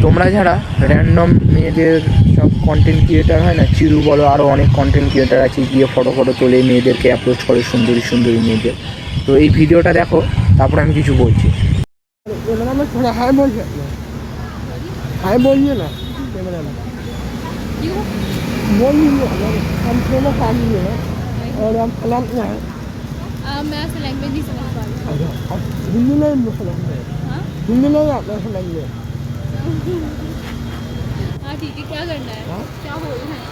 তোমরা যারা র্যান্ডম মেয়েদের সব কন্টেন্ট ক্রিয়েটার হয় না, চিরু বলো, আরও অনেক কন্টেন্ট ক্রিয়েটার আছে, গিয়ে ফটো তোলে, মেয়েদেরকে অ্যাপ্রোচ করে, সুন্দরী সুন্দরী মেয়েদের। তো এই ভিডিওটা দেখো, তারপর আমি কিছু বলছি। कैमरा में थोड़ा हाई बोलिए ना, हाई बोलिए ना कैमरा में, बोलिए हम थोड़ा काम लिए हैं और हम कलम में हैं। मैं ऐसे लैंग्वेज नहीं समझ पा रही। अच्छा, हिंदी नहीं समझ में, हाँ हिंदी नहीं आता समझ में। हाँ ठीक है, क्या करना है? हाँ? क्या बोलना है?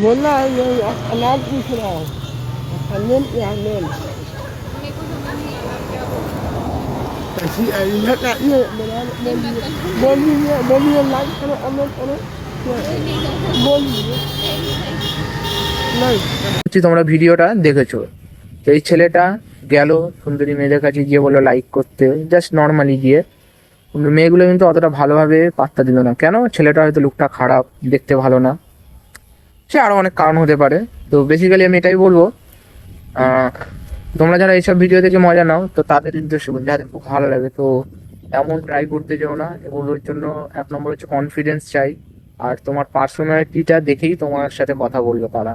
बोलना है ये कलम पूछ रहा हूँ, कलम या नेम मेरे को समझ नहीं आ रहा आप क्या बोल रहे हो। ऐसी ये बोलिए बोलिए लाइक करो कमेंट करो बोलिए नहीं। তোমরা ভিডিওটা দেখেছো, তো এই ছেলেটা গেল সুন্দরী মেয়েদের কাছে, গিয়ে বললো লাইক করতে, জাস্ট নর্মালি গিয়ে। কিন্তু মেয়েগুলো কিন্তু অতটা ভালোভাবে পাত্তা দিল না। কেন? ছেলেটা হয়তো লুকটা খারাপ, দেখতে ভালো না, সে আরও অনেক কারণ হতে পারে। তো বেসিক্যালি আমি এটাই বলবো, তোমরা যারা এইসব ভিডিও দেখে মজা নাও, তো তাদের উদ্দেশ্য যাদের খুব ভালো লাগে, তো এমন ট্রাই করতে যেও না। এবং ওর জন্য 1 নম্বর হচ্ছে কনফিডেন্স চাই। আর তোমার পার্সোনালিটিটা দেখেই তোমার সাথে কথা বলবে তারা।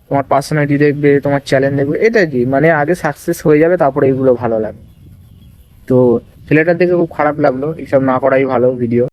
তোমার পার্সোনালিটি দেখবে, তোমার চ্যালেঞ্জ দেখবে, এটা কি মানে আগে সাকসেস হয়ে যাবে, তারপরে এগুলো ভালো লাগে। তো ছেলেটার দেখে খুব খারাপ লাগলো, এইসব না করাই ভালো ভিডিও।